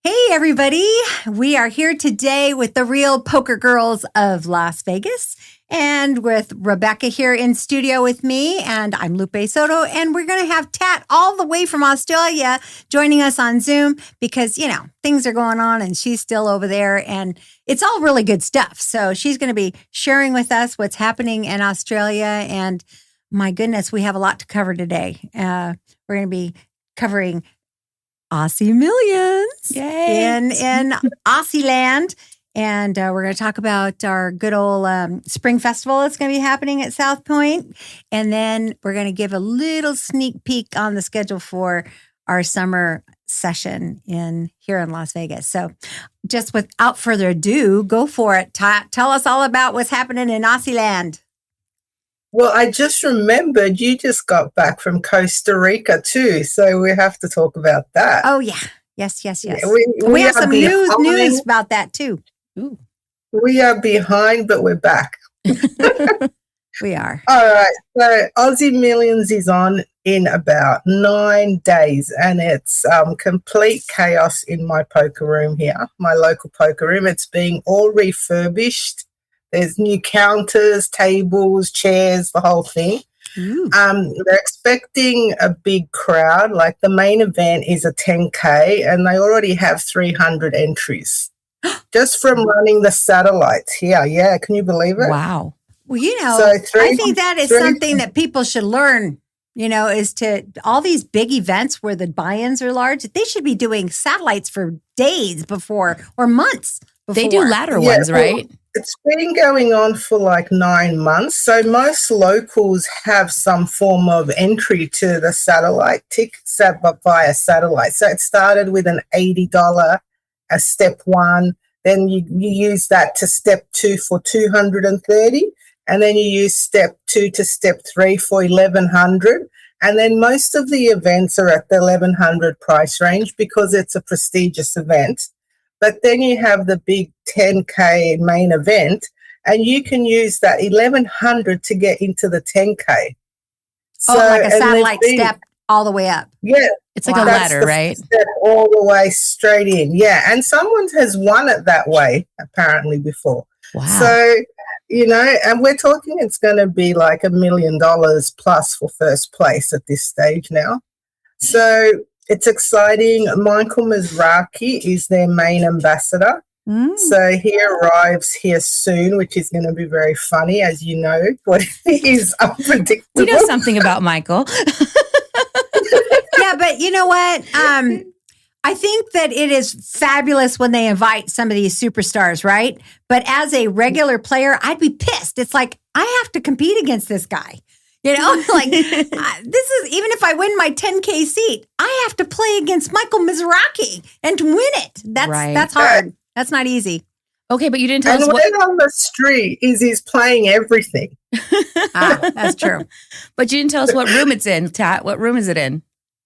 Hey, everybody. We are here today with the real poker girls of Las Vegas and with Rebbecca here in studio with me. And I'm Lupe Soto. And we're going to have Tat all the way from Australia joining us on Zoom because, things are going on and she's still over there and it's all really good stuff. So she's going to be sharing with us what's happening in Australia. And my goodness, we have a lot to cover today. We're going to be covering Aussie Millions in Aussie land. And we're going to talk about our good old spring festival that's going to be happening at South Point. And then we're going to give a little sneak peek on the schedule for our summer session here in Las Vegas. So just without further ado, go for it. Tell us all about what's happening in Aussie land. Well, I just remembered you just got back from Costa Rica too, so we have to talk about that. Oh, yeah. Yes. Yeah, we have some news about that too. Ooh. We are behind, but we're back. We are. All right. So Aussie Millions is on in about 9 days, and it's complete chaos in my poker room here, my local poker room. It's being all refurbished. There's new counters, tables, chairs, the whole thing. They're expecting a big crowd. Like the main event is a 10K and they already have 300 entries just from running the satellites here. Yeah, can you believe it? Wow. Well, I think that is something that people should learn, is to all these big events where the buy-ins are large. They should be doing satellites for days before or months before. They do ladder ones, right? It's been going on for like 9 months. So most locals have some form of entry to the satellite tickets via satellite. So it started with an $80 as step one. Then you use that to step two for $230. And then you use step two to step three for $1,100. And then most of the events are at the $1,100 price range because it's a prestigious event. But then you have the big 10K main event, and you can use that $1,100 to get into the 10K. So, like a satellite step all the way up. Yeah. It's like a ladder, right? Step all the way straight in. Yeah. And someone has won it that way, apparently, before. Wow. So, and we're talking it's going to be like $1 million plus for first place at this stage now. So it's exciting. Michael Mizrachi is their main ambassador. So he arrives here soon, which is going to be very funny, as you know. What is unpredictable. We know something about Michael. Yeah, but you know what? I think that it is fabulous when they invite some of these superstars, right? But as a regular player, I'd be pissed. It's like, I have to compete against this guy. This is, even if I win my 10K seat, I have to play against Michael Mizrachi and win it. That's hard. That's not easy. Okay, but you didn't tell us what... And on the street he's playing everything. That's true. But you didn't tell us what room it's in, Tat. What room is it in?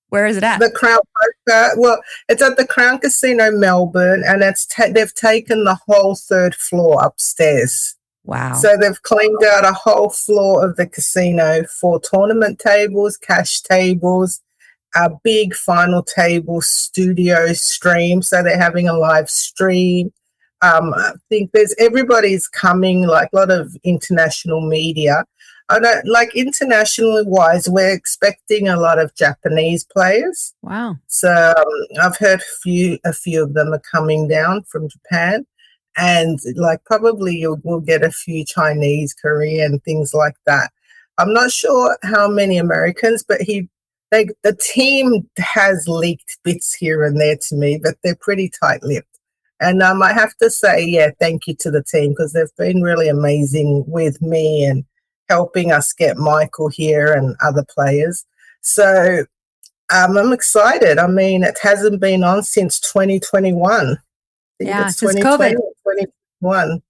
Where is it at? The Crown Poker. Well, it's at the Crown Casino, Melbourne, and they've taken the whole third floor upstairs. Wow. So they've cleaned out a whole floor of the casino for tournament tables, cash tables, a big final table studio stream. So they're having a live stream. I think everybody's coming, like a lot of international media. I don't like internationally wise, we're expecting a lot of Japanese players. Wow. So I've heard a few of them are coming down from Japan. And like probably we'll get a few Chinese, Korean, things like that. I'm not sure how many Americans, but the team has leaked bits here and there to me, but they're pretty tight-lipped. And I have to say, thank you to the team because they've been really amazing with me and helping us get Michael here and other players. So I'm excited. I mean, it hasn't been on since 2021. Yeah, since COVID. 2021.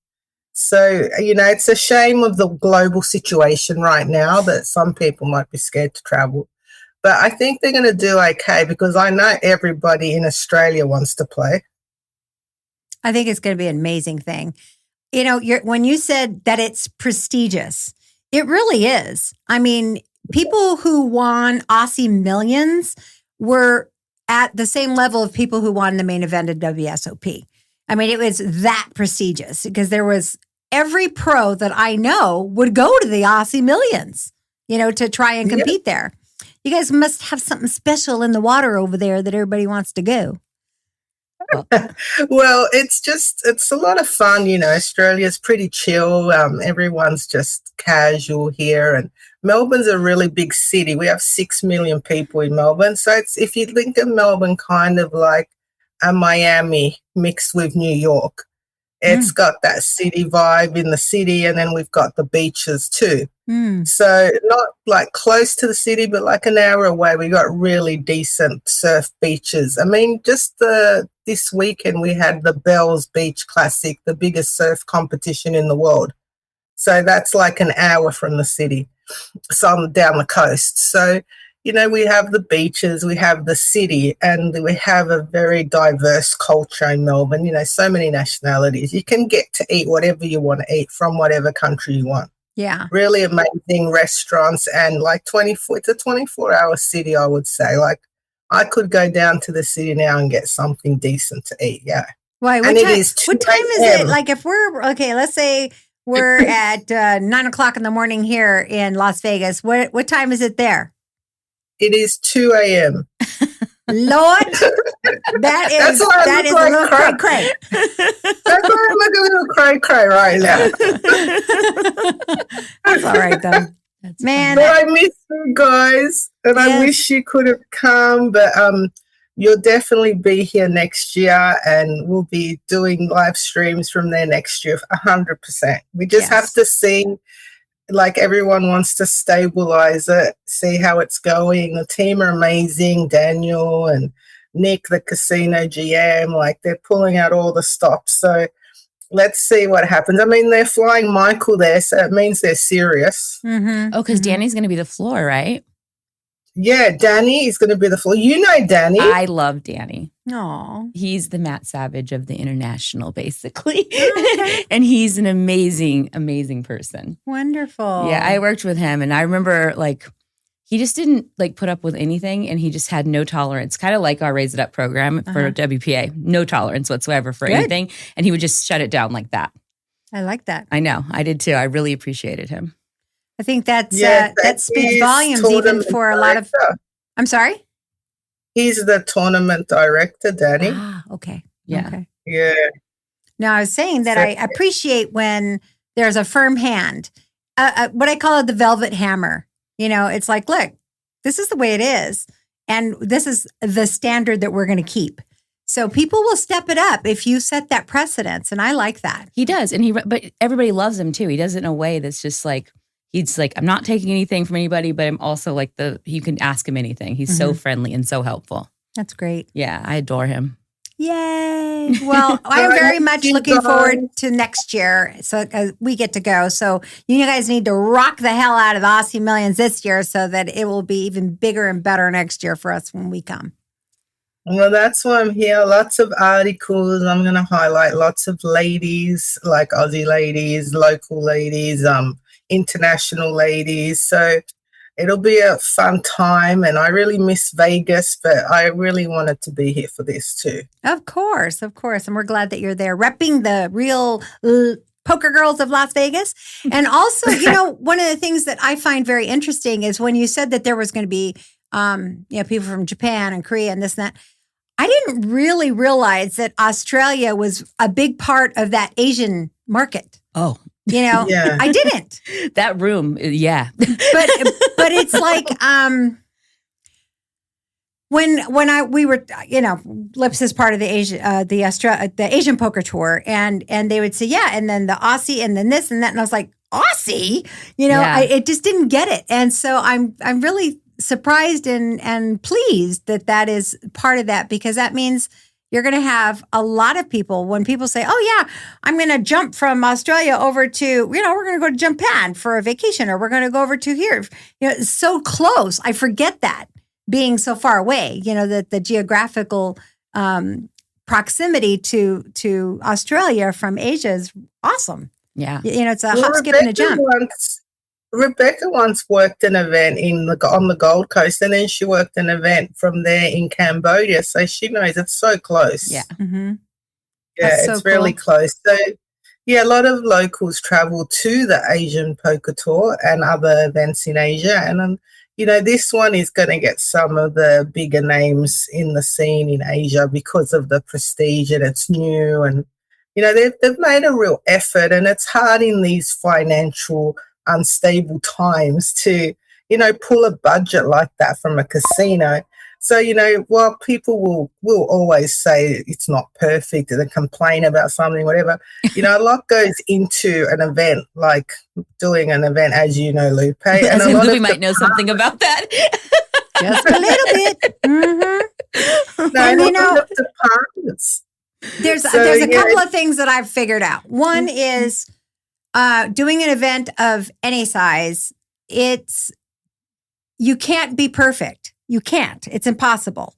So, it's a shame of the global situation right now that some people might be scared to travel. But I think they're going to do okay because I know everybody in Australia wants to play. I think it's going to be an amazing thing. When you said that it's prestigious, it really is. I mean, people who won Aussie Millions were at the same level of people who won the main event at WSOP. I mean, it was that prestigious because there was every pro that I know would go to the Aussie Millions, to try and compete there. You guys must have something special in the water over there that everybody wants to go. Well, it's a lot of fun. Australia's pretty chill. Everyone's just casual here. And Melbourne's a really big city. We have 6 million people in Melbourne. So if you think of Melbourne kind of like a Miami mixed with New York, it's got that city vibe in the city. And then we've got the beaches too. So not like close to the city, but like an hour away, we got really decent surf beaches. I mean, just this weekend we had the Bells Beach Classic, the biggest surf competition in the world. So that's like an hour from the city, some down the coast. So, we have the beaches, we have the city, and we have a very diverse culture in Melbourne. So many nationalities. You can get to eat whatever you want to eat from whatever country you want. Yeah. Really amazing restaurants and like it's a 24-hour city, I would say. Like I could go down to the city now and get something decent to eat. Yeah. Why? What time is it? Like if let's say we're at 9 o'clock in the morning here in Las Vegas. What time is it there? It is 2 a.m. Lord, that is a little cray-cray. That's why I look a little cray-cray right now. That's all right, though. Man. But I miss you guys, and I wish you could have come, but you'll definitely be here next year, and we'll be doing live streams from there next year, 100%. We just have to see. Like everyone wants to stabilize it, see how it's going. The team are amazing. Daniel and Nick, the casino GM, like they're pulling out all the stops. So let's see what happens. I mean, they're flying Michael there, so it means they're serious. Oh, because Danny's going to be the floor, right? Yeah, Danny is going to be the floor. You know Danny. I love Danny. Aw. He's the Matt Savage of the international, basically. Okay. And he's an amazing, amazing person. Wonderful. Yeah, I worked with him, and I remember, he just didn't, put up with anything, and he just had no tolerance, kind of like our Raise It Up program for WPA. No tolerance whatsoever for anything, and he would just shut it down like that. I like that. I know. I did, too. I really appreciated him. I think that speaks volumes even for a lot of... I'm sorry? He's the tournament director, Danny. Ah, okay. Yeah. Okay. Yeah. Now, I was saying that I appreciate when there's a firm hand, what I call it the velvet hammer. It's like, look, this is the way it is. And this is the standard that we're going to keep. So people will step it up if you set that precedence. And I like that. He does. But everybody loves him too. He does it in a way that's just he's like, I'm not taking anything from anybody, but I'm also you can ask him anything. He's so friendly and so helpful. That's great. Yeah, I adore him. Yay. Well, I'm very much looking forward to next year. So we get to go. So you guys need to rock the hell out of the Aussie Millions this year so that it will be even bigger and better next year for us when we come. Well, that's why I'm here. Lots of articles. I'm going to highlight lots of ladies, like Aussie ladies, local ladies, international ladies. So it'll be a fun time, and I really miss Vegas, but I really wanted to be here for this too. Of course. And we're glad that you're there repping the real poker girls of Las Vegas. And also, one of the things that I find very interesting is when you said that there was going to be people from Japan and Korea and this and that. I didn't really realize that Australia was a big part of that Asian market. Oh, I didn't. That room, yeah. But it's like when we were Lips is part of the Asian poker tour, and they would say and then the Aussie and then this and that, and I was like, Aussie, it just didn't get it, and so I'm really surprised and pleased that is part of that, because that means you're going to have a lot of people when people say, oh, yeah, I'm going to jump from Australia over to, we're going to go to Japan for a vacation, or we're going to go over to here. It's so close. I forget that being so far away, that the geographical proximity to Australia from Asia is awesome. Yeah. It's a hop, skip, and a jump. Rebecca once worked an event on the Gold Coast, and then she worked an event from there in Cambodia. So she knows it's so close. Yeah. Mm-hmm. Yeah, so it's really cool. close. So, yeah, a lot of locals travel to the Asian Poker Tour and other events in Asia. And, this one is going to get some of the bigger names in the scene in Asia because of the prestige, and it's new. And, they've made a real effort, and it's hard in these financial unstable times to, pull a budget like that from a casino. So, while people will always say it's not perfect and complain about something, whatever, a lot goes into an event, like doing an event, as you know, Lupe. And as in Lupe might know something about that. Just a little bit. Mm-hmm. No, And, departments. There's a couple of things that I've figured out. One is doing an event of any size. You can't be perfect. You can't. It's impossible.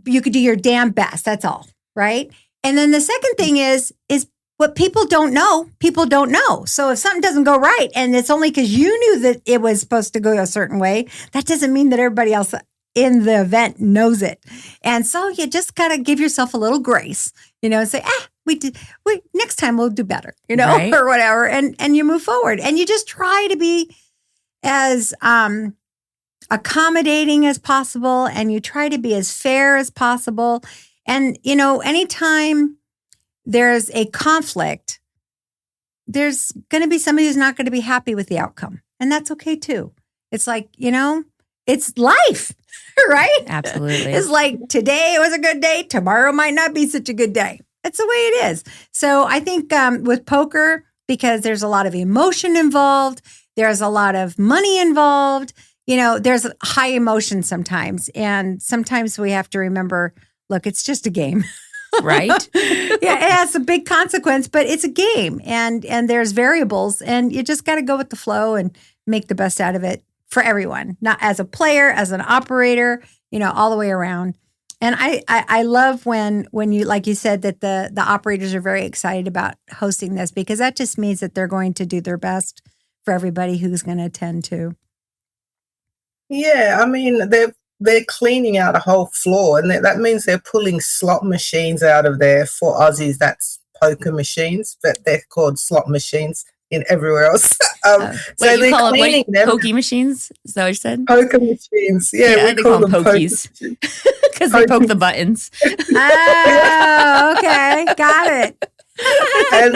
You could do your damn best. That's all, right? And then the second thing is what people don't know. People don't know. So if something doesn't go right, and it's only because you knew that it was supposed to go a certain way, that doesn't mean that everybody else in the event knows it. And so you just gotta give yourself a little grace, and say, next time we'll do better, Right. or whatever. And you move forward, and you just try to be as accommodating as possible, and you try to be as fair as possible. And, anytime there's a conflict, there's going to be somebody who's not going to be happy with the outcome. And that's okay too. It's like, it's life, right? Absolutely. It's like today was a good day. Tomorrow might not be such a good day. That's the way it is. So I think with poker, because there's a lot of emotion involved, there's a lot of money involved, there's high emotion sometimes. And sometimes we have to remember, look, it's just a game. Right? Yeah, it has a big consequence, but it's a game, and there's variables, and you just got to go with the flow and make the best out of it for everyone, not as a player, as an operator, all the way around. And I love when you, like you said, that the operators are very excited about hosting this, because that just means that they're going to do their best for everybody who's going to attend too. Yeah, I mean, they're cleaning out a whole floor, and that means they're pulling slot machines out of there. For Aussies, that's poker machines, but they're called slot machines in everywhere else. So they're cleaning them. Pokey machines? Is that what you said? Poker machines. Yeah, we call them pokies because they poke the buttons. Oh, okay. Got it. And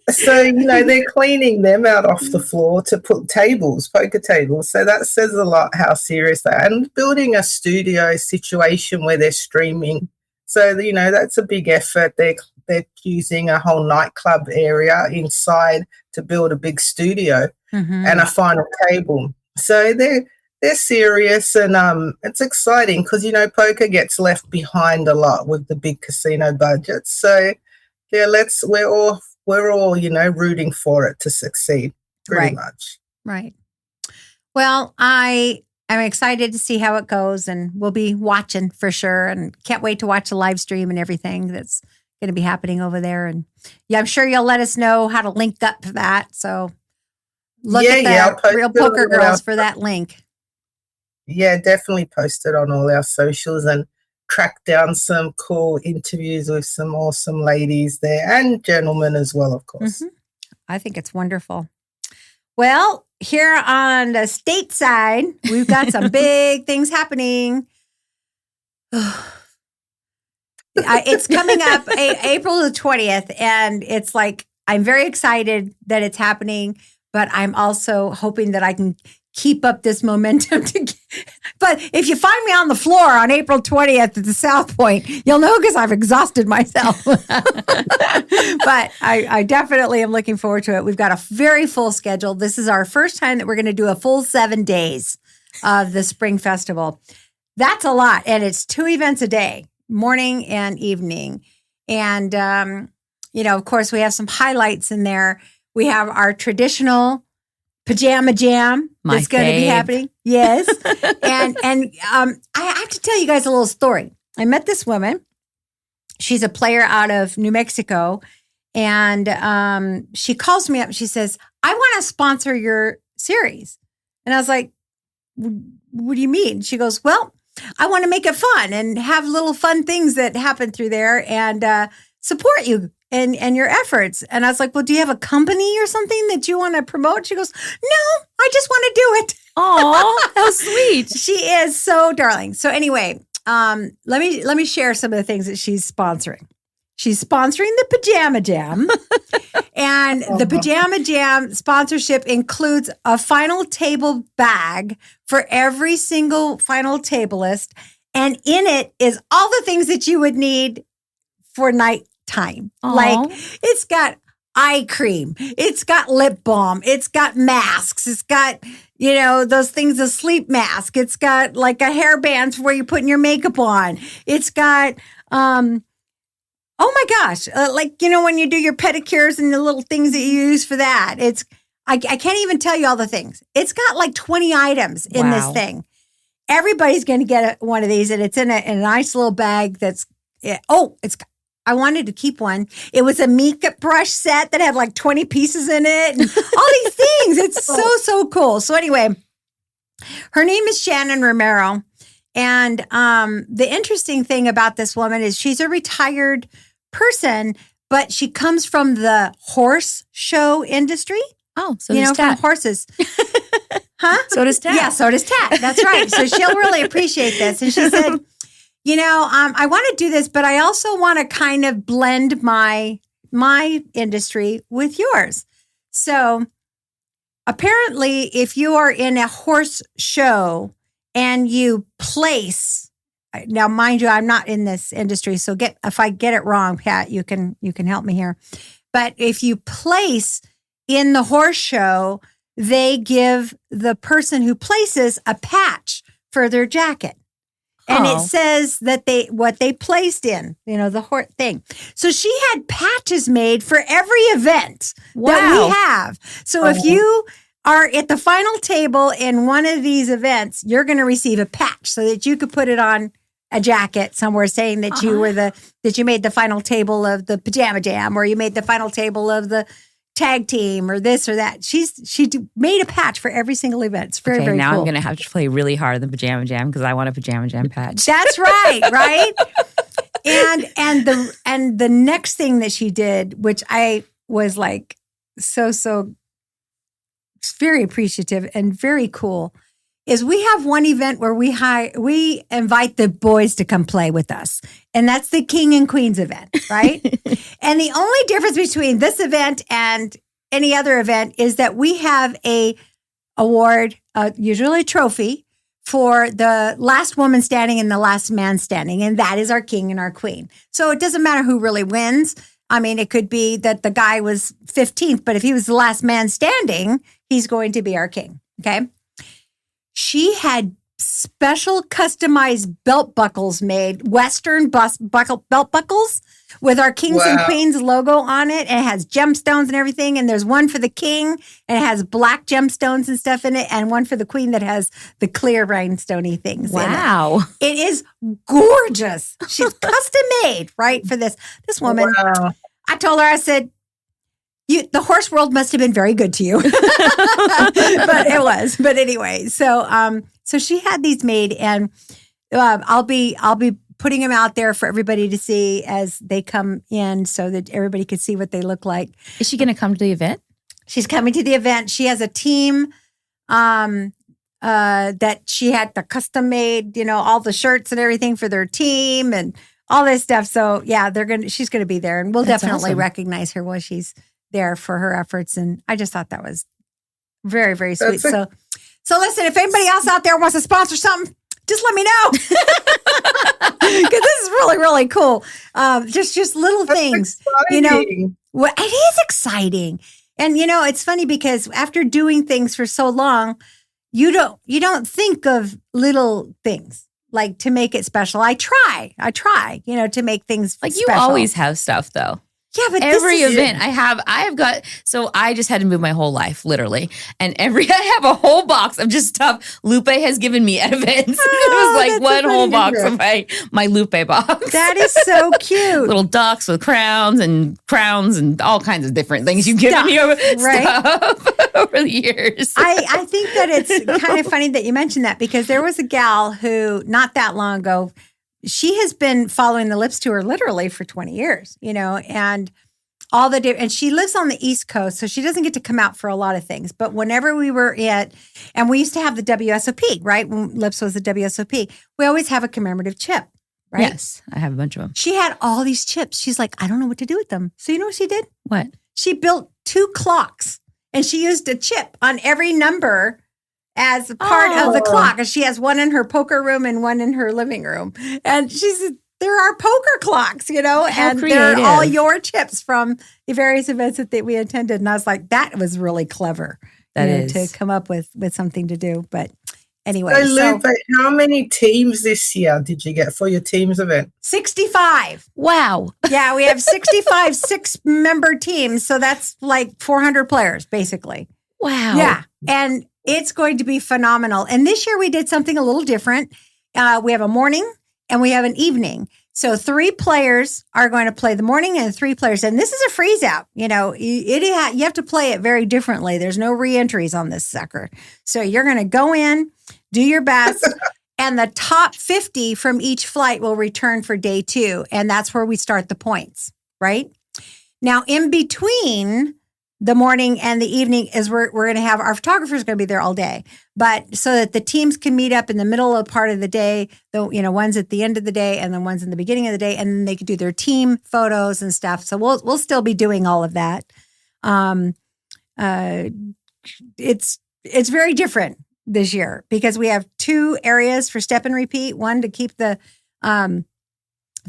so, they're cleaning them out off the floor to put poker tables. So that says a lot how serious they are. And building a studio situation where they're streaming. So, that's a big effort. They're using a whole nightclub area inside to build a big studio and a final table. So they're serious, and it's exciting because, poker gets left behind a lot with the big casino budgets. So, yeah, we're all rooting for it to succeed pretty much. Right. Well, I'm excited to see how it goes, and we'll be watching for sure, and can't wait to watch the live stream and everything that's going to be happening over there. And yeah, I'm sure you'll let us know how to link up to that. So look at the Real Poker Girls for that link. Yeah, definitely post it on all our socials and track down some cool interviews with some awesome ladies there, and gentlemen as well, of course. I think it's wonderful. Well, here on the stateside, we've got some big things happening. It's coming up April the 20th, and it's like, I'm very excited that it's happening, but I'm also hoping that I can keep up this momentum. But if you find me on the floor on April 20th at the South Point, you'll know because I've exhausted myself. But I definitely am looking forward to it. We've got a very full schedule. This is our first time that we're going to do a full 7 days of the Spring Festival. That's a lot. And it's 2 events a day, morning and evening. And, of course, we have some highlights in there. We have our traditional pajama jam that's going to be happening. Yes. and I have to tell you guys a little story. I met this woman. She's a player out of New Mexico. And she calls me up. She says, I want to sponsor your series. And I was like, what do you mean? She goes, well, I want to make it fun and have little fun things that happen through there and support you and your efforts. And I was like, well, do you have a company or something that you want to promote? She goes, no, I just want to do it. Oh, how sweet. She is so darling. So anyway, let me share some of the things that she's sponsoring. She's sponsoring the Pajama Jam. And the Pajama Jam sponsorship includes a final table bag for every single final tableist. And in it is all the things that you would need for nighttime. Aww. Like it's got eye cream. It's got lip balm. It's got masks. It's got, those things, a sleep mask. It's got like a hairband where you're putting your makeup on. It's got, oh my gosh, when you do your pedicures and the little things that you use for that. I can't even tell you all the things. It's got like 20 items in this thing. Everybody's going to get one of these, and it's in a nice little bag I wanted to keep one. It was a makeup brush set that had like 20 pieces in it and all these things. It's so cool. So anyway, her name is Shannon Romero. And the interesting thing about this woman is she's a retired person, but she comes from the horse show industry. Oh, so does from Tat. Horses. Huh? So does Tat. Yeah, so does Tat. That's right. So she'll really appreciate this. And she said, I want to do this, but I also want to kind of blend my industry with yours. So apparently, if you are in a horse show and you place, now mind you, I'm not in this industry, so if I get it wrong, Pat, you can help me here. But if you place in the horse show, they give the person who places a patch for their jacket. And it says that what they placed in, the horse thing. So she had patches made for every event that we have. So if you are at the final table in one of these events, you're going to receive a patch so that you could put it on a jacket somewhere saying that you were that you made the final table of the Pajama Jam, or you made the final table of the tag team, or this or that. She made a patch for every single event. It's very, very now cool. I'm going to have to play really hard in the Pajama Jam because I want a Pajama Jam patch. That's right, right? And the next thing that she did, which I was like so very appreciative and very cool, is we have one event where we invite the boys to come play with us. And that's the King and Queens event, right? And the only difference between this event and any other event is that we have a award, usually a trophy, for the last woman standing and the last man standing. And that is our king and our queen. So it doesn't matter who really wins. I mean, it could be that the guy was 15th, but if he was the last man standing, he's going to be our king, okay? She had special customized belt buckles made, Western belt buckles with our Kings and Queens logo on it. And it has gemstones and everything. And there's one for the king, and it has black gemstones and stuff in it. And one for the queen that has the clear rhinestoney things in it. It is gorgeous. She's custom made, right, for this woman. Wow. I told her, I said, the horse world must have been very good to you. But it was. But anyway, so she had these made, and I'll be putting them out there for everybody to see as they come in so that everybody can see what they look like. Is she going to come to the event? She's coming to the event. She has a team that she had the custom made, all the shirts and everything for their team and all this stuff. So yeah, she's going to be there, and we'll definitely recognize her while she's there for her efforts. And I just thought that was very, very sweet. So listen, if anybody else out there wants to sponsor something, just let me know. Because this is really, really cool. Just little things, exciting. It is exciting. And, it's funny because after doing things for so long, you don't think of little things like to make it special. I try, to make things like special. You always have stuff though. Yeah, but every event I have got, so I just had to move my whole life, literally. And I have a whole box of just stuff Lupe has given me at events. Oh, it was like one whole box of my Lupe box. That is so cute. Little ducks with crowns and all kinds of different things you've given me over the years. I think that it's kind of funny that you mentioned that, because there was a gal who not that long ago, she has been following the Lips Tour literally for 20 years, and and she lives on the East Coast, so she doesn't get to come out for a lot of things. But whenever we were and we used to have the WSOP, right? When Lips was the WSOP, we always have a commemorative chip, right? Yes, I have a bunch of them. She had all these chips. She's like, I don't know what to do with them. So you know what she did? What? She built 2 clocks, and she used a chip on every number as a part of the clock. And she has one in her poker room and one in her living room. And she said, there are poker clocks, How and creative. they're all your chips from the various events that we attended. And I was like, that was really clever. That is. To come up with something to do. But anyway. So, Lupe, how many teams this year did you get for your teams event? 65. Wow. Yeah, we have 65 6-member teams. So that's like 400 players, basically. Wow. Yeah. And it's going to be phenomenal. And this year we did something a little different. We have a morning and we have an evening. So 3 players are going to play the morning and 3 players. And this is a freeze out. You have to play it very differently. There's no re-entries on this sucker. So you're going to go in, do your best, and the top 50 from each flight will return for day 2. And that's where we start the points, right? Now, in between the morning and the evening is we're going to have our photographers going to be there all day, but so that the teams can meet up in the middle of part of the day, one's at the end of the day and then one's in the beginning of the day, and then they can do their team photos and stuff. So we'll still be doing all of that. It's very different this year because we have 2 areas for step and repeat. One to keep that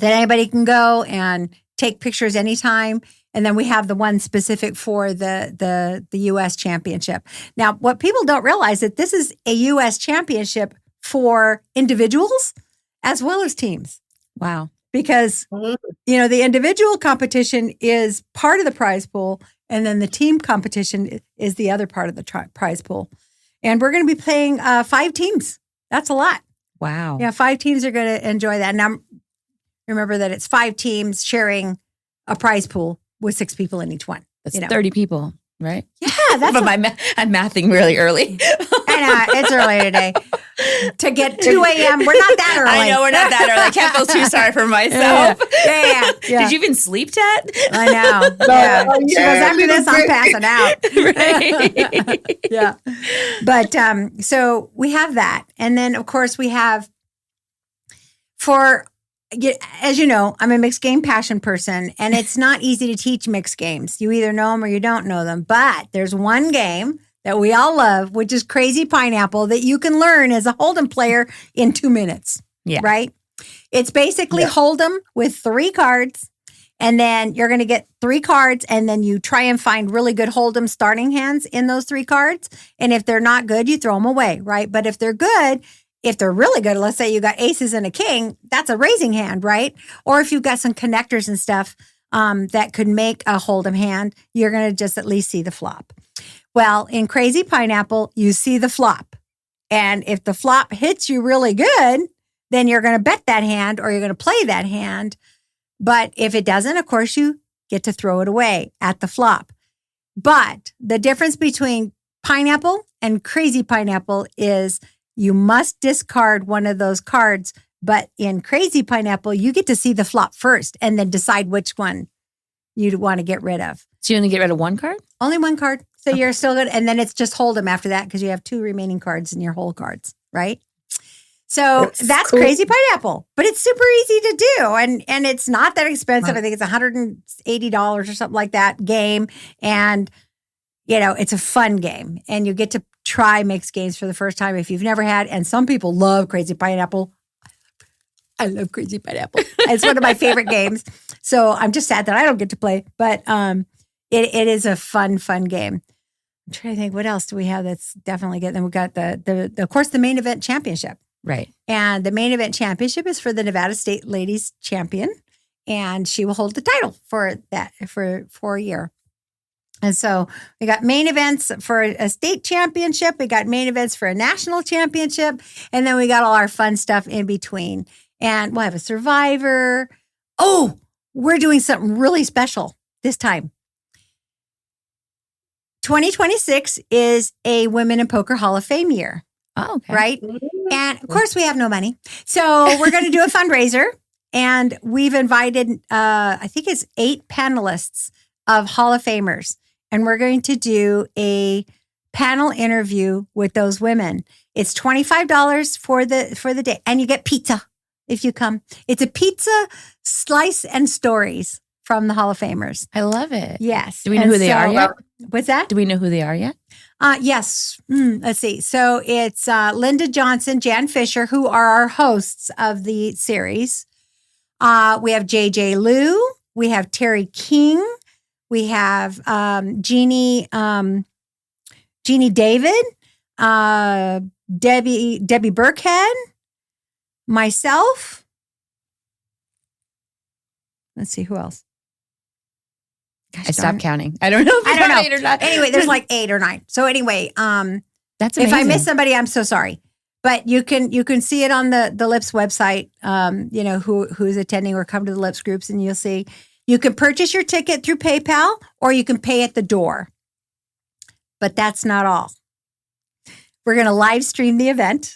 anybody can go and take pictures anytime. And then we have the one specific for the U.S. championship. Now, what people don't realize that this is a U.S. championship for individuals as well as teams. Wow. Because, the individual competition is part of the prize pool, and then the team competition is the other part of the prize pool. And we're going to be playing 5 teams. That's a lot. Wow. Yeah, 5 teams are going to enjoy that. Now, remember that it's 5 teams sharing a prize pool with 6 people in each one. That's 30 people, right? Yeah, that's. But I'm mathing really early. I know, it's early today. To get 2 a.m., we're not that early. I know, we're not that early. I can't feel too sorry for myself. Yeah. Did you even sleep, Tat? I know. Yeah. She goes, after this, I'm passing out. Right. Yeah. But so we have that. And then, of course, we have as you know, I'm a mixed game passion person, and it's not easy to teach mixed games. You either know them or you don't know them. But there's one game that we all love, which is Crazy Pineapple, that you can learn as a Hold'em player in 2 minutes. Yeah. Right? It's basically Hold'em with 3 cards, and then you're going to get 3 cards, and then you try and find really good Hold'em starting hands in those 3 cards. And if they're not good, you throw them away, right? But if they're good, if they're really good, let's say you got aces and a king, that's a raising hand, right? Or if you've got some connectors and stuff that could make a Hold'em hand, you're going to just at least see the flop. Well, in Crazy Pineapple, you see the flop. And if the flop hits you really good, then you're going to bet that hand or you're going to play that hand. But if it doesn't, of course, you get to throw it away at the flop. But the difference between Pineapple and Crazy Pineapple is you must discard one of those cards. But in Crazy Pineapple, you get to see the flop first and then decide which one you'd want to get rid of. So you only get rid of 1 card? Only 1 card. So you're still good. And then it's just Hold'em after that because you have 2 remaining cards in your whole cards, right? So that's cool. Crazy Pineapple. But it's super easy to do. And it's not that expensive. Right. I think it's $180 or something like that game. And, it's a fun game. And you get to try mixed games for the first time if you've never had. And some people love Crazy Pineapple. I love Crazy Pineapple. It's one of my favorite games. So I'm just sad that I don't get to play. But it is a fun game. I'm trying to think, what else do we have that's definitely good? Then we got of course, the main event championship. Right. And the main event championship is for the Nevada State Ladies Champion. and she will hold the title for a year. And so we got main events for a state championship. We got main events for a national championship. And then we got all our fun stuff in between. And we'll have a survivor. Oh, we're doing something really special this time. 2026 is a Women in Poker Hall of Fame year. Oh, okay. Right? And of course, we have no money. So we're going to do a fundraiser. And we've invited, I think it's 8 panelists of Hall of Famers. And we're going to do a panel interview with those women. It's $25 for the day. And you get pizza if you come. It's a pizza, slice, and stories from the Hall of Famers. I love it. Yes. Do we know who they are yet? What's that? Do we know who they are yet? Yes. Let's see. So it's Linda Johnson, Jan Fisher, who are our hosts of the series. We have JJ Liu. We have Terry King. We have Jeannie David, Debbie Burkhead, myself. Let's see who else. Gosh, I stopped counting. I don't know if I don't know. 8 or not. Anyway, there's like 8 or 9. So anyway, that's amazing. If I miss somebody, I'm so sorry. But you can see it on the LIPS website. Who's attending, or come to the LIPS groups, and you'll see. You can purchase your ticket through PayPal, or you can pay at the door. But that's not all. We're going to live stream the event.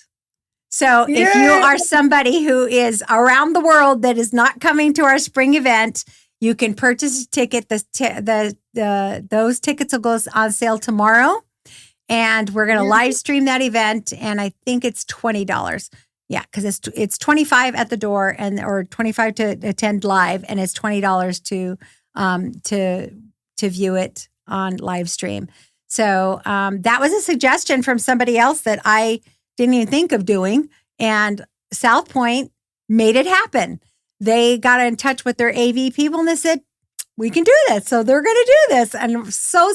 So if you are somebody who is around the world that is not coming to our spring event, you can purchase a ticket. Those tickets will go on sale tomorrow. And we're going to live stream that event. And I think it's $20. Yeah, because it's $25 at the door, or $25 to attend live, and it's $20 to view it on live stream. So that was a suggestion from somebody else that I didn't even think of doing, and South Point made it happen. They got in touch with their AV people and they said, we can do this. So they're going to do this. And I'm so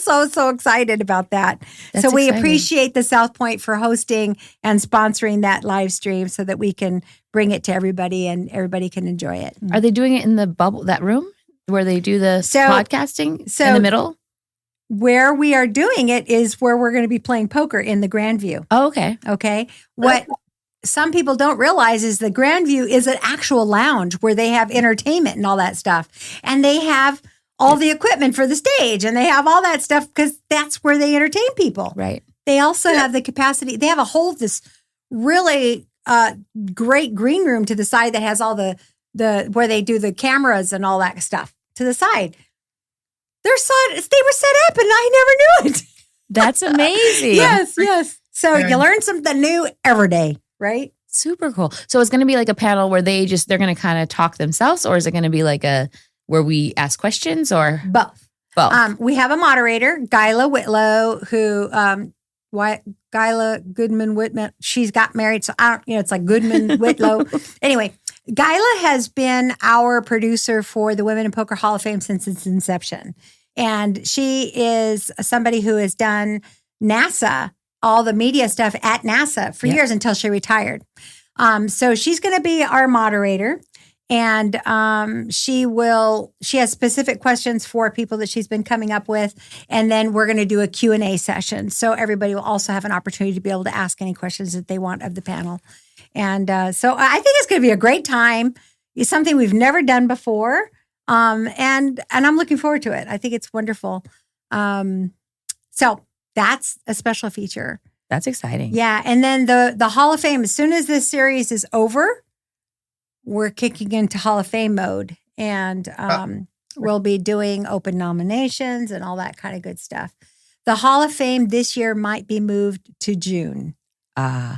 excited about that. That's we exciting. Appreciate the South Point for hosting and sponsoring that live stream so that we can bring it to everybody and everybody can enjoy it. Are they doing it in the bubble, that room where they do the podcasting in the middle? Where we are doing it is where we're going to be playing poker, in the Grandview. Oh, okay. Okay. What some people don't realize is the Grandview is an actual lounge where they have entertainment and all that stuff. And they have all the equipment for the stage, and they have all that stuff because that's where they entertain people. Right. They also have the capacity. They have this really great green room to the side that has all the where they do the cameras and all that stuff to the side. They were set up, and I never knew it. That's amazing. Yes. So you learn something new every day, right? Super cool. So it's going to be like a panel where they're going to kind of talk themselves, or is it going to be like where we ask questions, or both? We have a moderator, Guyla Whitlow, who Guyla Goodman Whitman. She's got married, so it's like Goodman Whitlow. Anyway, Guyla has been our producer for the Women in Poker Hall of Fame since its inception, and she is somebody who has done NASA, all the media stuff at NASA for years until she retired. So she's going to be our moderator. And she has specific questions for people that she's been coming up with. And then we're going to do a Q&A session. So everybody will also have an opportunity to be able to ask any questions that they want of the panel. And so I think it's going to be a great time. It's something we've never done before. And I'm looking forward to it. I think it's wonderful. So that's a special feature. That's exciting. Yeah. And then the Hall of Fame, as soon as this series is over, we're kicking into Hall of Fame mode, and we'll be doing open nominations and all that kind of good stuff. The Hall of Fame this year might be moved to June.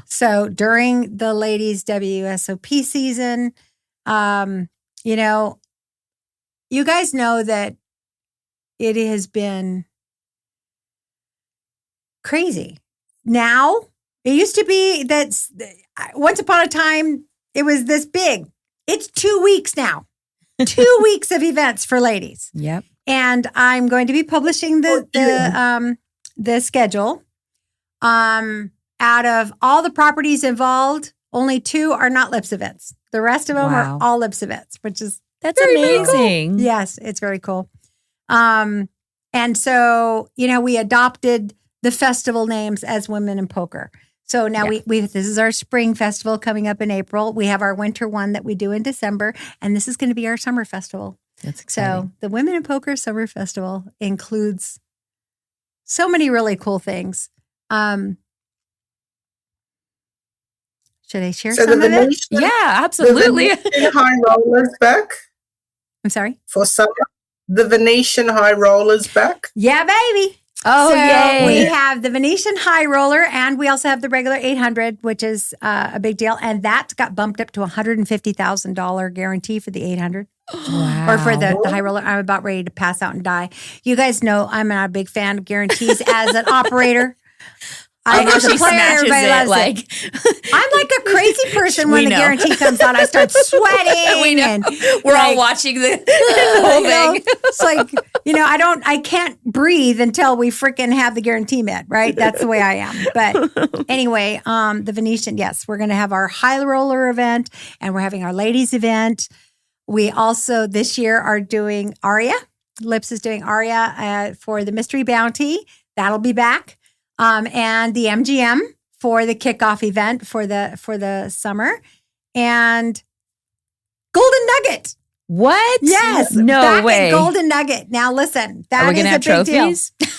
So during the ladies' WSOP season, you guys know that it has been crazy. Now, it used to be that once upon a time, it was this big. It's 2 weeks now. 2 weeks of events for ladies. Yep. And I'm going to be publishing the schedule. Out of all the properties involved, only 2 are not LIPS events. The rest of them are all LIPS events, which is That's Very, very cool. amazing. Yes, it's very cool. And so, we adopted the festival names as Women in Poker. So now we this is our spring festival coming up in April. We have our winter one that we do in December, and this is going to be our summer festival. That's exciting. So the Women in Poker Summer Festival includes so many really cool things. Should I share some of it? Yeah, absolutely. The Venetian High Rollers back I'm sorry? for summer. The Venetian High Rollers back. Yeah, baby. Oh, so yay. we have the Venetian High Roller, and we also have the regular 800, which is a big deal. And that got bumped up to $150,000 guarantee for the 800. Wow. Or for the high roller. I'm about ready to pass out and die. You guys know I'm not a big fan of guarantees as an operator. As a player, everybody loves it. I'm like a crazy person when the guarantee comes out. I start sweating. We know. And We're all watching the whole thing. It's like, I can't breathe until we freaking have the guarantee met, right? That's the way I am. But anyway, the Venetian, yes, we're going to have our high roller event and we're having our ladies event. We also this year are doing Aria. Lips is doing Aria for the Mystery Bounty. That'll be back. And the MGM for the kickoff event for the summer. And Golden Nugget. What? Yes. No back way. At Golden Nugget. Now listen, that is a big trophies? deal.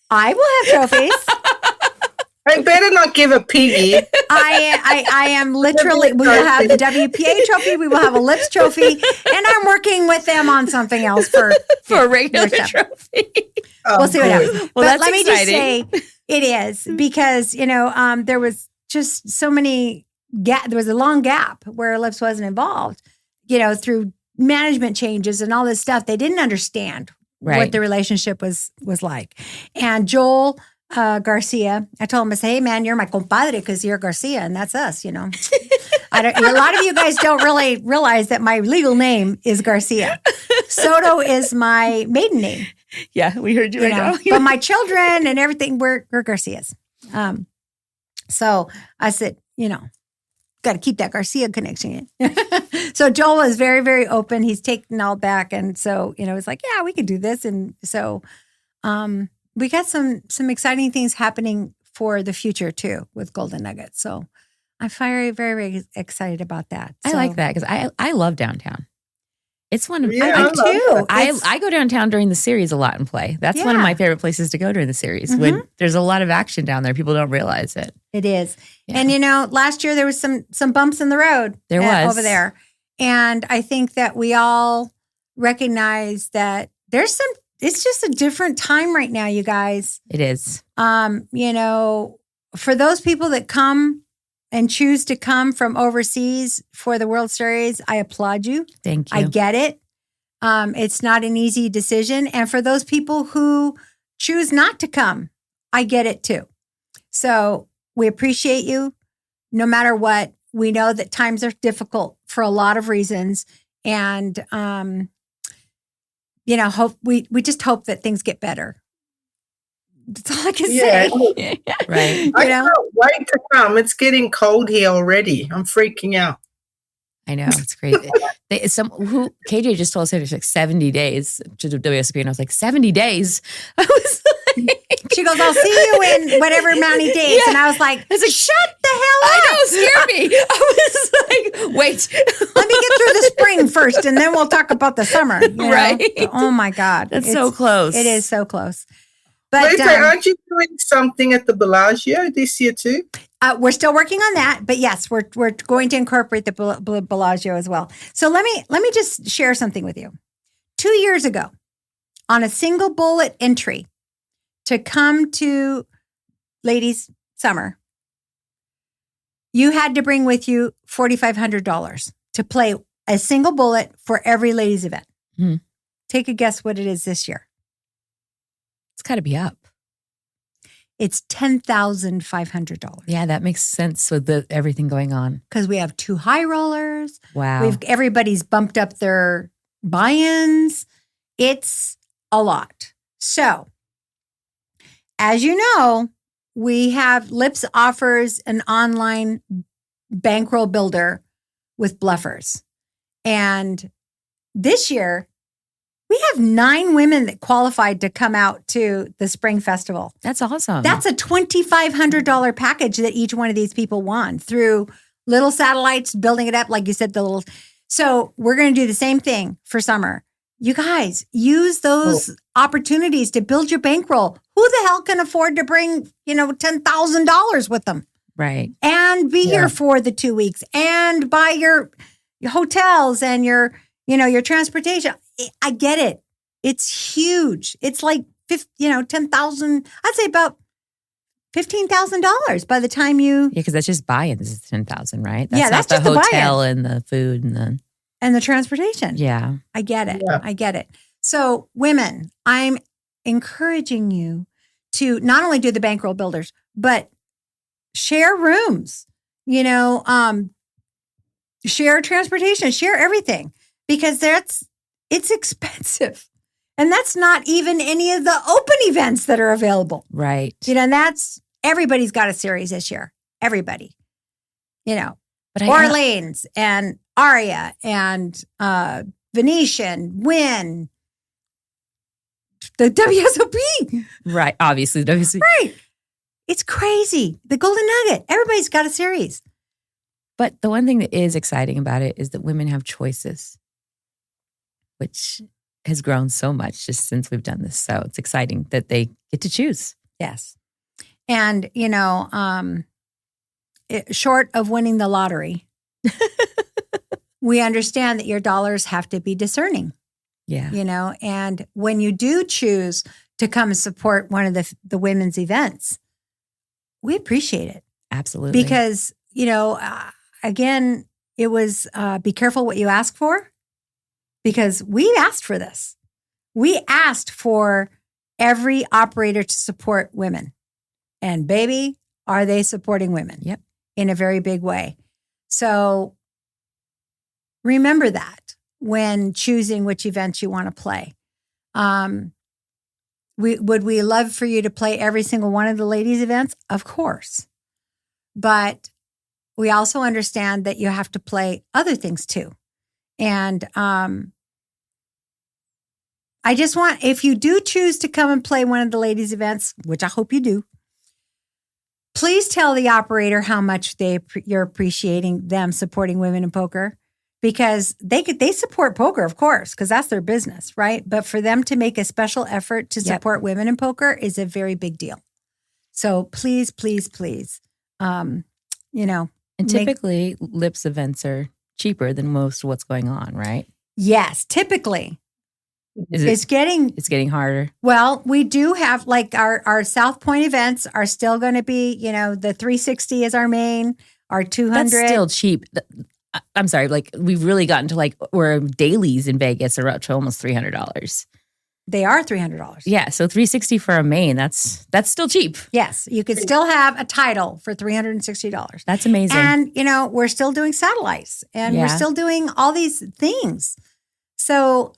I will have trophies. I better not give a piggy. I am literally, we will have the WPA trophy, we will have a Lips trophy, and I'm working with them on something else for a regular trophy. We'll see what happens. Well, but that's let me just say, exciting. it is because, there was just so many, there was a long gap where Lips wasn't involved, through management changes and all this stuff. They didn't understand what the relationship was like. And Joel Garcia, I told him, I said, hey, man, you're my compadre because you're Garcia and that's us, a lot of you guys don't really realize that my legal name is Garcia. Soto is my maiden name. Yeah, we heard you right now. But my children and everything, we're Garcias. So I said, got to keep that Garcia connection in. So Joel was very, very open. He's taken all back. And so, it's like, yeah, we can do this. And so we got some exciting things happening for the future too with Golden Nuggets. So I'm very, very excited about that. I like that because I love downtown. It's one of I too. I go downtown during the series a lot and play. That's one of my favorite places to go during the series. When there's a lot of action down there, people don't realize it. It is. Yeah. And last year there was some bumps in the road. There was over there. And I think that we all recognize that it's just a different time right now, you guys. It is. For those people that come and choose to come from overseas for the World Series, I applaud you. Thank you. I get it. It's not an easy decision. And for those people who choose not to come, I get it too. So we appreciate you no matter what. We know that times are difficult for a lot of reasons. And, we just hope that things get better. That's all I can say. Right. I can't wait to come. It's getting cold here already. I'm freaking out. I know, it's crazy. KJ just told us it's like 70 days to the WSOP, and I was like, 70 days? I was like, she goes, I'll see you in whatever many days. Yeah. And I was like, shut the hell up. I know, it scared me. I was like, wait. Let me get through the spring first, and then we'll talk about the summer. Right. Oh my God. That's so close. It is so close. But Lupe, aren't you doing something at the Bellagio this year too? We're still working on that, but yes, we're going to incorporate the Bellagio as well. So let me just share something with you. 2 years ago, on a single bullet entry to come to Ladies Summer, you had to bring with you $4,500 to play a single bullet for every ladies event. Mm-hmm. Take a guess what it is this year. It's got to be up. It's $10,500. Yeah, that makes sense with everything going on. Because we have 2 high rollers. Wow. Everybody's bumped up their buy-ins. It's a lot. So, as you know, we have Lips offers an online bankroll builder with bluffers. And this year, we have 9 women that qualified to come out to the Spring Festival. That's awesome. That's a $2,500 package that each one of these people won through little satellites, building it up, like you said, So we're going to do the same thing for summer. You guys, use those opportunities to build your bankroll. Who the hell can afford to bring, $10,000 with them? Right. And be here for the 2 weeks and buy your hotels and your transportation. I get it. It's huge. It's like, 10,000, I'd say about $15,000 by the time you. Yeah, because that's just buy-in. This is 10,000, right? That's not just the the hotel buy-in. and the food And the transportation. Yeah. I get it. Yeah. I get it. So women, I'm encouraging you to not only do the bankroll builders, but share rooms, share transportation, share everything, because it's expensive. And that's not even any of the open events that are available. Right. Everybody's got a series this year. Everybody, But Orleans and Aria and Venetian, Wynn, the WSOP. Right. Obviously. Right. It's crazy. The Golden Nugget. Everybody's got a series. But the one thing that is exciting about it is that women have choices, which has grown so much just since we've done this. So it's exciting that they get to choose. Yes. And, short of winning the lottery, we understand that your dollars have to be discerning. Yeah. And when you do choose to come and support one of the women's events, we appreciate it. Absolutely. Because, again, it was be careful what you ask for, because we asked for this. We asked for every operator to support women. And baby, are they supporting women? Yep. In a very big way. So remember that when choosing which events you want to play. Would we love for you to play every single one of the ladies' events? Of course. But we also understand that you have to play other things too. And I just want, if you do choose to come and play one of the ladies' events, which I hope you do, please tell the operator how much you're appreciating them supporting women in poker, because they support poker, of course, because that's their business, right? But for them to make a special effort to support women in poker is a very big deal. So please, please, please, And typically, Lips events are cheaper than most of what's going on, right? Yes, typically. It's getting harder. Well, we do have like our South Point events are still going to be, the 360 is our main, our 200. That's still cheap. I'm sorry, like we've really gotten to where dailies in Vegas are up to almost $300. They are $300. Yeah, so 360 for a main, that's still cheap. Yes, you could still have a title for $360. That's amazing. And we're still doing satellites, and we're still doing all these things. So,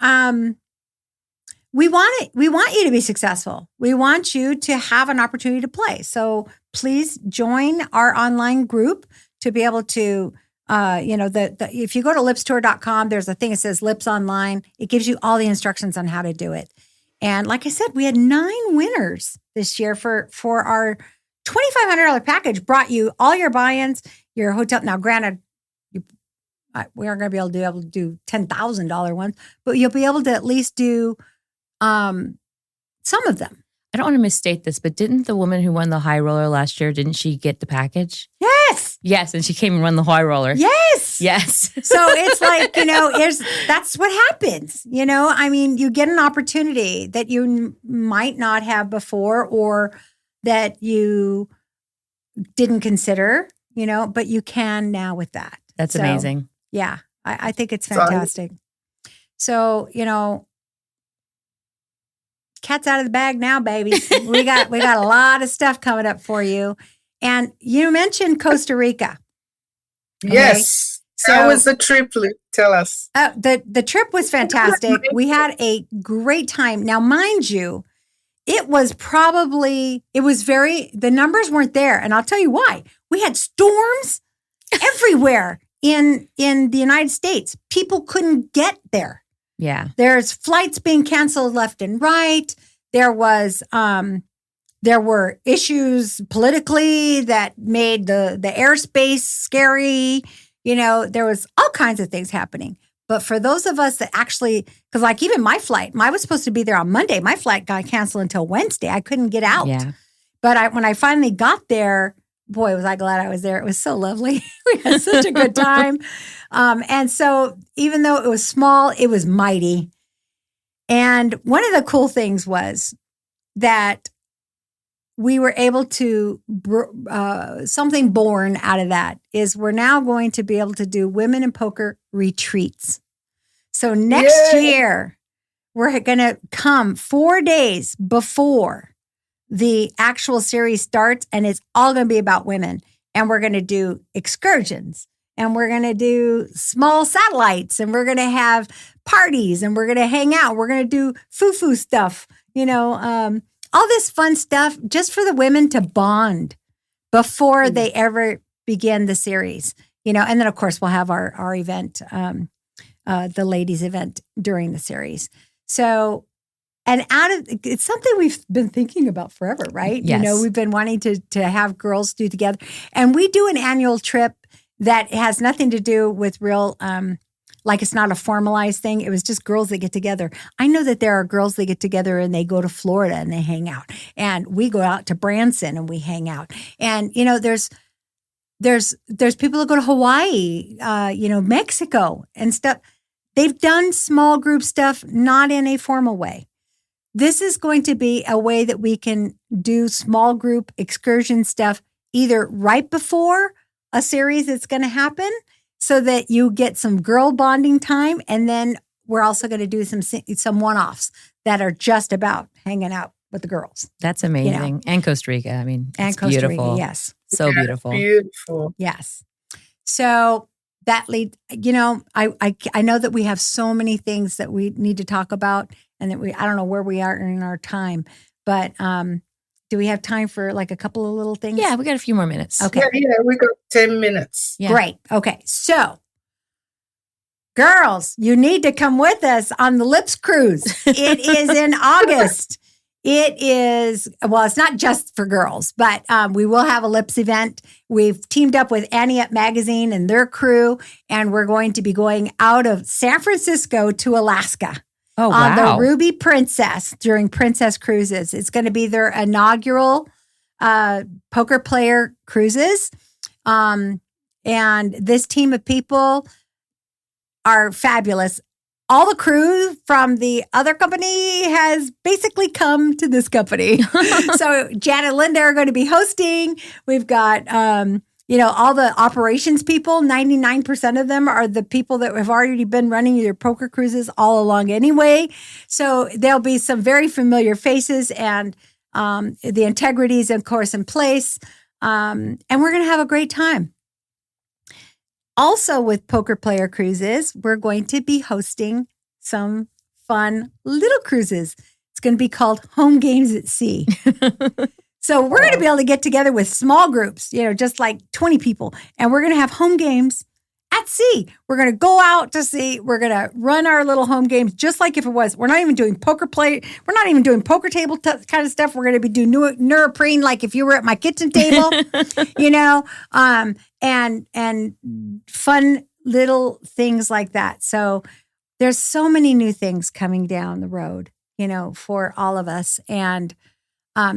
we want you to be successful. We want you to have an opportunity to play. So please join our online group to be able to, if you go to lipstour.com, there's a thing that says Lips Online. It gives you all the instructions on how to do it. And like I said, we had 9 winners this year for our $2,500 package. Brought you all your buy-ins, your hotel. Now, granted, we aren't going to be able to do $10,000 ones, but you'll be able to at least do some of them. I don't want to misstate this, but didn't the woman who won the high roller last year, didn't she get the package? Yes. Yes, and she came and won the high roller. Yes. Yes. So it's like, that's what happens. You get an opportunity that you might not have before, or that you didn't consider, but you can now with that. That's amazing. Yeah, I think it's fantastic. So, cat's out of the bag now, baby. We got a lot of stuff coming up for you. And you mentioned Costa Rica. Okay? Yes. How was the trip, Luke? Tell us. The trip was fantastic. We had a great time. Now, mind you, the numbers weren't there. And I'll tell you why. We had storms everywhere in the United States. People couldn't get there. Yeah. There's flights being canceled left and right. There were issues politically that made the airspace scary. There was all kinds of things happening. But for those of us that actually, because like even my flight, I was supposed to be there on Monday. My flight got canceled until Wednesday. I couldn't get out. Yeah. But when I finally got there, boy, was I glad I was there. It was so lovely. We had such a good time. And so even though it was small, it was mighty. And one of the cool things was that we were able to, something born out of that is we're now going to be able to do women in poker retreats. So next year, we're going to come 4 days before the actual series starts, and it's all going to be about women. And we're going to do excursions, and we're going to do small satellites, and we're going to have parties, and we're going to hang out. We're going to do foo-foo stuff, all this fun stuff just for the women to bond before they ever begin the series, and then of course we'll have our event, the ladies event during the series. So, and it's something we've been thinking about forever, right? Yes. We've been wanting to have girls do together, and we do an annual trip that has nothing to do with real, like it's not a formalized thing. It was just girls that get together. I know that there are girls that get together and they go to Florida and they hang out. And we go out to Branson and we hang out. And, there's people that go to Hawaii, Mexico and stuff. They've done small group stuff, not in a formal way. This is going to be a way that we can do small group excursion stuff either right before a series that's going to happen, so that you get some girl bonding time. And then we're also going to do some one-offs that are just about hanging out with the girls. That's amazing. And Costa Rica. I mean, it's Costa beautiful. Rica, yes. So beautiful. Beautiful. Yes. So that leads, I know that we have so many things that we need to talk about, and that I don't know where we are in our time, but do we have time for like a couple of little things? Yeah, we got a few more minutes. Okay. Yeah, we got 10 minutes. Yeah. Great. Okay. So, girls, you need to come with us on the Lips Cruise. It is in August. It is, it's not just for girls, but we will have a Lips event. We've teamed up with Annie Up Magazine and their crew, and we're going to be going out of San Francisco to Alaska. Oh, on wow. the Ruby Princess during Princess Cruises. It's going to be their inaugural poker player cruises. And this team of people are fabulous. All the crew from the other company has basically come to this company. So Jan and Linda are going to be hosting. We've got all the operations people, 99% of them are the people that have already been running their poker cruises all along anyway. So there'll be some very familiar faces, and the integrity is, of course, in place. And we're going to have a great time. Also with Poker Player Cruises, we're going to be hosting some fun little cruises. It's going to be called Home Games at Sea. So we're going to be able to get together with small groups, just like 20 people, and we're going to have home games at sea. We're going to go out to sea. We're going to run our little home games just like if it was. We're not even doing poker play. We're not even doing poker table kind of stuff. We're going to be doing neoprene like if you were at my kitchen table, and fun little things like that. So there's so many new things coming down the road, for all of us. And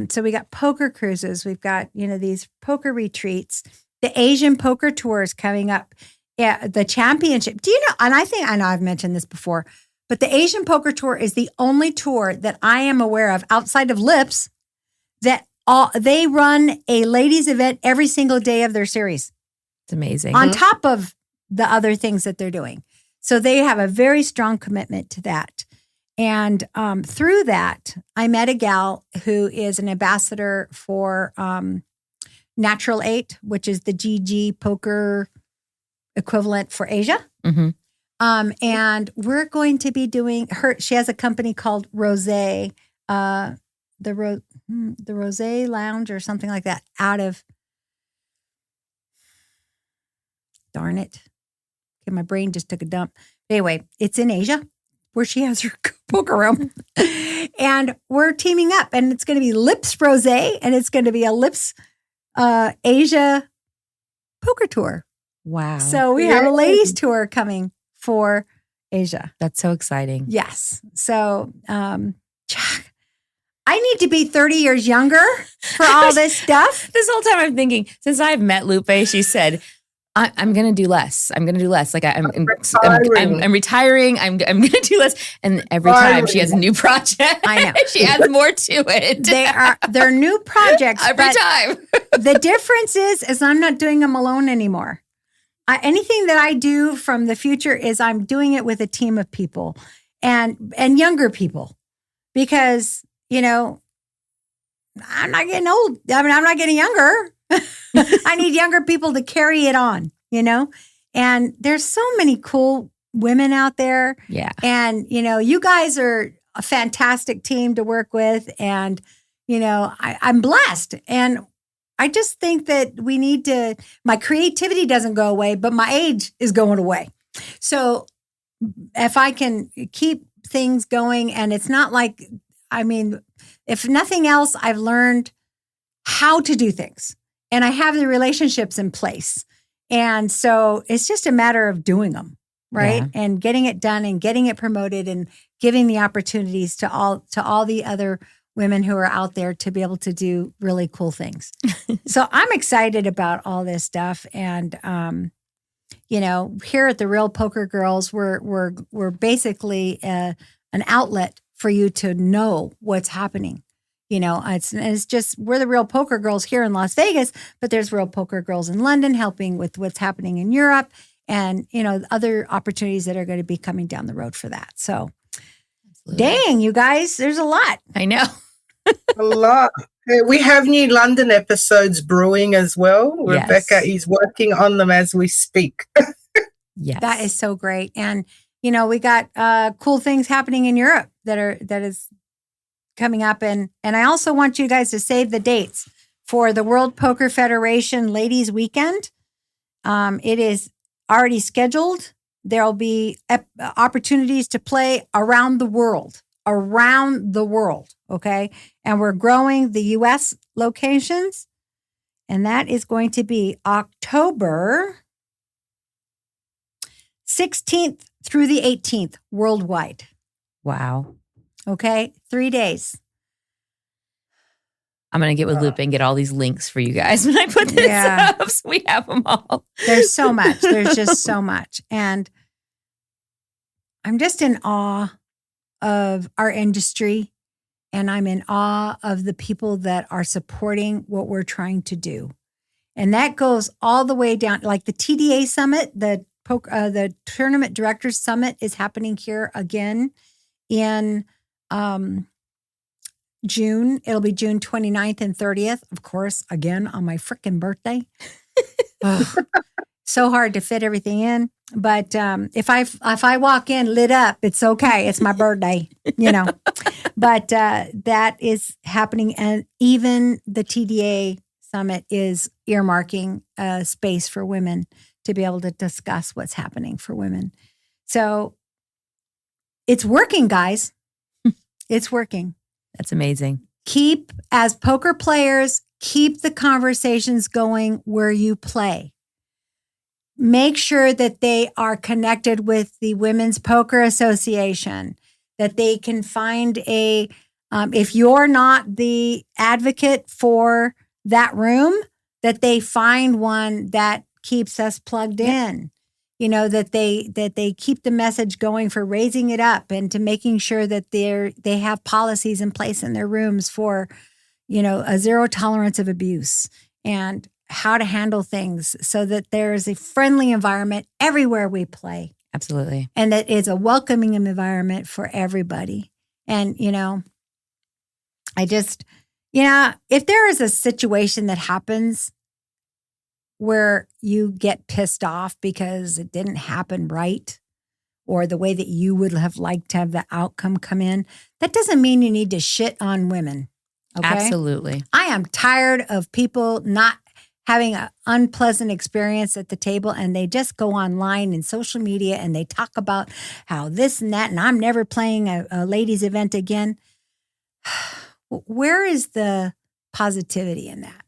so we got poker cruises. We've got, these poker retreats, the Asian poker tours coming up, the championship. Do you know, and I know I've mentioned this before, but the Asian poker tour is the only tour that I am aware of outside of Lips that they run a ladies event every single day of their series. It's amazing. On top of the other things that they're doing. So they have a very strong commitment to that. And through that, I met a gal who is an ambassador for Natural 8, which is the GG poker equivalent for Asia. Mm-hmm. And we're going to be doing she has a company called Rosé, the Rosé Lounge or something like that out of, darn it. Okay, my brain just took a dump. Anyway, it's in Asia. where she has her poker room. And we're teaming up, and it's going to be Lips Rosé, and it's going to be a Lips Asia poker tour. Wow. So we have a ladies tour coming for Asia. That's so exciting. Yes. So I need to be 30 years younger for all this stuff. This whole time I'm thinking, since I've met Lupe, she said, I'm going to do less. I'm going to do less. Like I'm retiring. I'm going to do less. And every time she has a new project, I know she adds more to it. They're new projects every time. The difference is I'm not doing them alone anymore. Anything that I do from the future is I'm doing it with a team of people and younger people, because, you know, I'm not getting old. I mean, I'm not getting younger. I need younger people to carry it on, you know? And there's so many cool women out there. Yeah. And, you know, you guys are a fantastic team to work with. And, you know, I'm blessed. And I just think that we need to, my creativity doesn't go away, but my age is going away. So if I can keep things going, and it's not like, I mean, if nothing else, I've learned how to do things. And I have the relationships in place. And so it's just a matter of doing them, right? Yeah. And getting it done and getting it promoted and giving the opportunities to all the other women who are out there to be able to do really cool things. So I'm excited about all this stuff. And, you know, here at the Real Poker Girls, we're basically an outlet for you to know what's happening. You know, it's just, we're the Real Poker Girls here in Las Vegas, but there's Real Poker Girls in London helping with what's happening in Europe, and, you know, other opportunities that are going to be coming down the road for that. So, absolutely. Dang, you guys, there's a lot. I know. A lot. We have new London episodes brewing as well. Yes. Rebbecca is working on them as we speak. Yes. That is so great. And, you know, we got cool things happening in Europe that is coming up. And I also want you guys to save the dates for the World Poker Federation Ladies Weekend. It is already scheduled. There'll be opportunities to play around the world. Okay. And we're growing the US locations. And that is going to be October 16th through the 18th worldwide. Wow. Okay. 3 days. I'm going to get with Lupe and get all these links for you guys when I put this up, so we have them all. There's so much. There's just so much. And I'm just in awe of our industry. And I'm in awe of the people that are supporting what we're trying to do. And that goes all the way down, like the TDA Summit, the Tournament Directors Summit is happening here again in June. It'll be June 29th and 30th, of course, again on my freaking birthday. So hard to fit everything in. But if I walk in lit up, it's okay. It's my birthday, you know. But that is happening. And even the TDA Summit is earmarking a space for women to be able to discuss what's happening for women. So it's working, guys. It's working. That's amazing. As poker players, keep the conversations going where you play. Make sure that they are connected with the Women's Poker Association, that they can find if you're not the advocate for that room, that they find one that keeps us plugged in. You know, that they keep the message going for raising it up and to making sure that they have policies in place in their rooms for, you know, a zero tolerance of abuse and how to handle things so that there is a friendly environment everywhere we play. Absolutely. And that is a welcoming environment for everybody. And, you know, if there is a situation that happens where you get pissed off because it didn't happen right, or the way that you would have liked to have the outcome come in, that doesn't mean you need to shit on women. Okay? Absolutely. I am tired of people not having an unpleasant experience at the table and they just go online and social media and they talk about how this and that, and I'm never playing a ladies event again. Where is the positivity in that?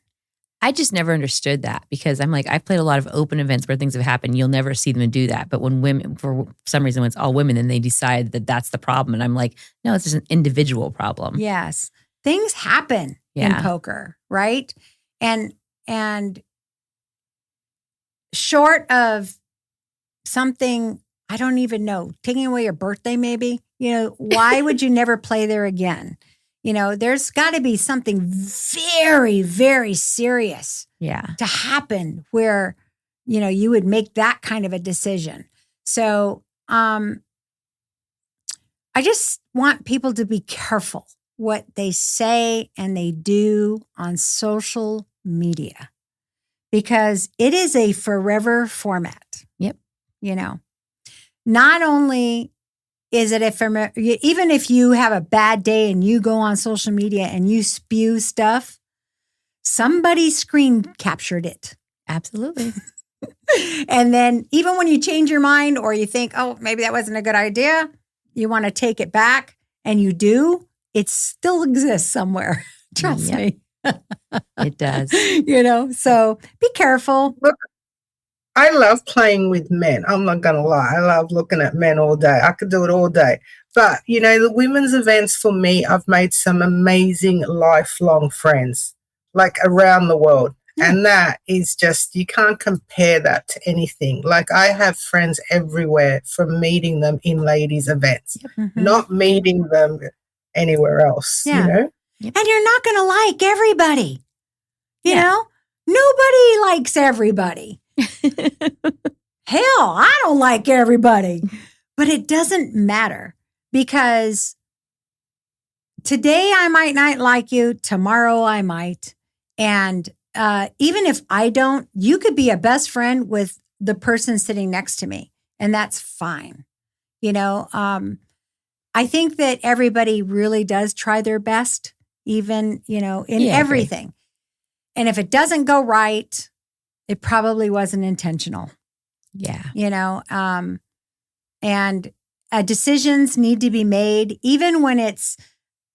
I just never understood that because I'm like, I've played a lot of open events where things have happened. You'll never see them do that. But when women, for some reason, when it's all women, then they decide that that's the problem. And I'm like, no, it's just an individual problem. Yes. Things happen in poker, right? And short of something, I don't even know, taking away your birthday maybe, why would you never play there again? There's got to be something very, very serious to happen where, you would make that kind of a decision. So I just want people to be careful what they say and they do on social media because it is a forever format. Yep. Not only is it even if you have a bad day and you go on social media and you spew stuff, somebody screen captured it. Absolutely. And then even when you change your mind or you think, oh, maybe that wasn't a good idea, you want to take it back and you do, it still exists somewhere. Trust me. It does. So be careful. Look, I love playing with men. I'm not going to lie. I love looking at men all day. I could do it all day. But, the women's events for me, I've made some amazing lifelong friends, like around the world. And that is just, you can't compare that to anything. Like I have friends everywhere from meeting them in ladies' events, not meeting them anywhere else, And you're not going to like everybody. You know? Nobody likes everybody. Hell, I don't like everybody. But it doesn't matter because today I might not like you, tomorrow I might. And even if I don't, you could be a best friend with the person sitting next to me, and that's fine. I think that everybody really does try their best, even, in everything. And if it doesn't go right, it probably wasn't intentional. Yeah. And decisions need to be made, even when it's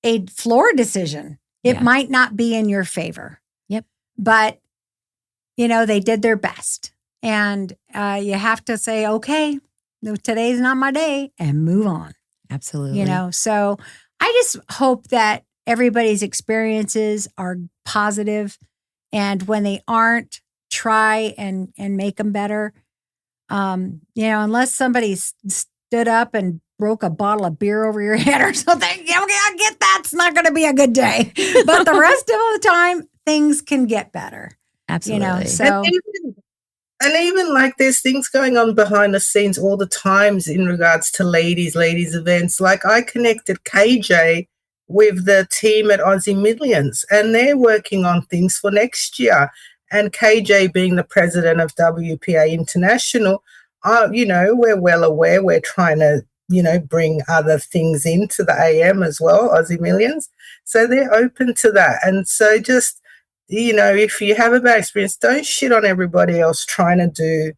a floor decision. It might not be in your favor. Yep. But, they did their best. And you have to say, okay, today's not my day, and move on. Absolutely. So I just hope that everybody's experiences are positive, and when they aren't, try and make them better. Unless somebody stood up and broke a bottle of beer over your head or something, okay, I get that. It's not going to be a good day. But the rest of the time, things can get better. Absolutely. So. And even like there's things going on behind the scenes all the times in regards to ladies events. Like I connected KJ with the team at Aussie Millions, and they're working on things for next year. And KJ being the president of WPA International, we're well aware we're trying to, bring other things into the AM as well, Aussie Millions. So they're open to that. And so just, if you have a bad experience, don't shit on everybody else trying to do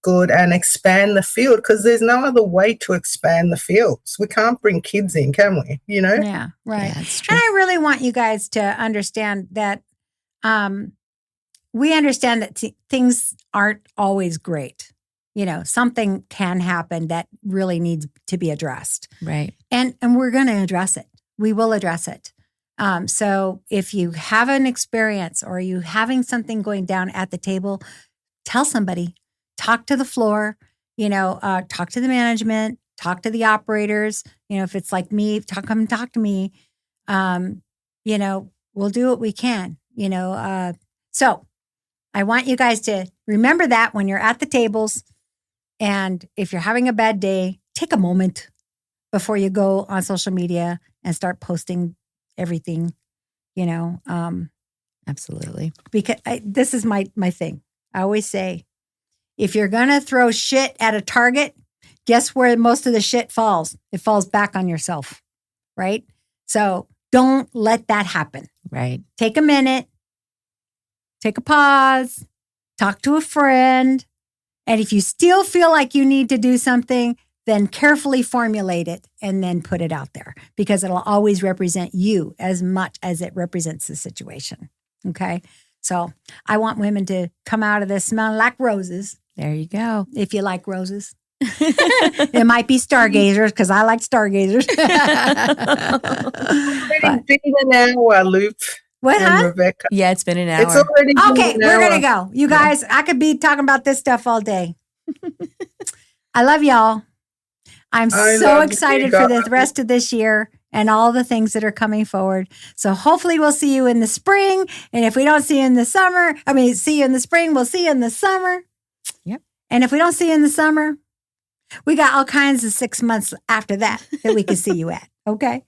good and expand the field, because there's no other way to expand the fields. We can't bring kids in, can we? Yeah, right. Yeah, that's true. And I really want you guys to understand that we understand that things aren't always great. Something can happen that really needs to be addressed. Right. And we're going to address it. We will address it. So if you have an experience or you having something going down at the table, tell somebody, talk to the floor, talk to the management, talk to the operators. If it's like me, come talk to me. We'll do what we can, So I want you guys to remember that when you're at the tables, and if you're having a bad day, take a moment before you go on social media and start posting everything, Absolutely. Because this is my thing. I always say, if you're going to throw shit at a target, guess where most of the shit falls? It falls back on yourself, right? So don't let that happen. Right. Take a minute, take a pause, talk to a friend. And if you still feel like you need to do something, then carefully formulate it and then put it out there because it'll always represent you as much as it represents the situation. Okay. So I want women to come out of this smelling like roses. There you go. If you like roses. It might be stargazers because I like stargazers. It's been an hour, Lupe. What, and hon? Rebecca. Yeah, it's been an hour. It's already been Okay, an we're hour. going to go. You guys, I could be talking about this stuff all day. I love y'all. I'm I so love you, excited for the guys. rest of this year and all the things that are coming forward. So hopefully we'll see you in the spring. And if we don't see you in the summer, see you in the spring, we'll see you in the summer. Yep. And if we don't see you in the summer, we got all kinds of 6 months after that we can see you at. Okay.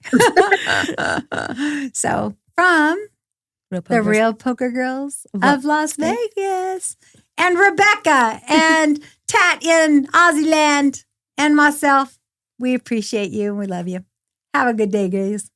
So from the Real Poker Girls of Las Vegas and Rebecca and Tat in Aussie land and myself, we appreciate you and we love you. Have a good day, guys.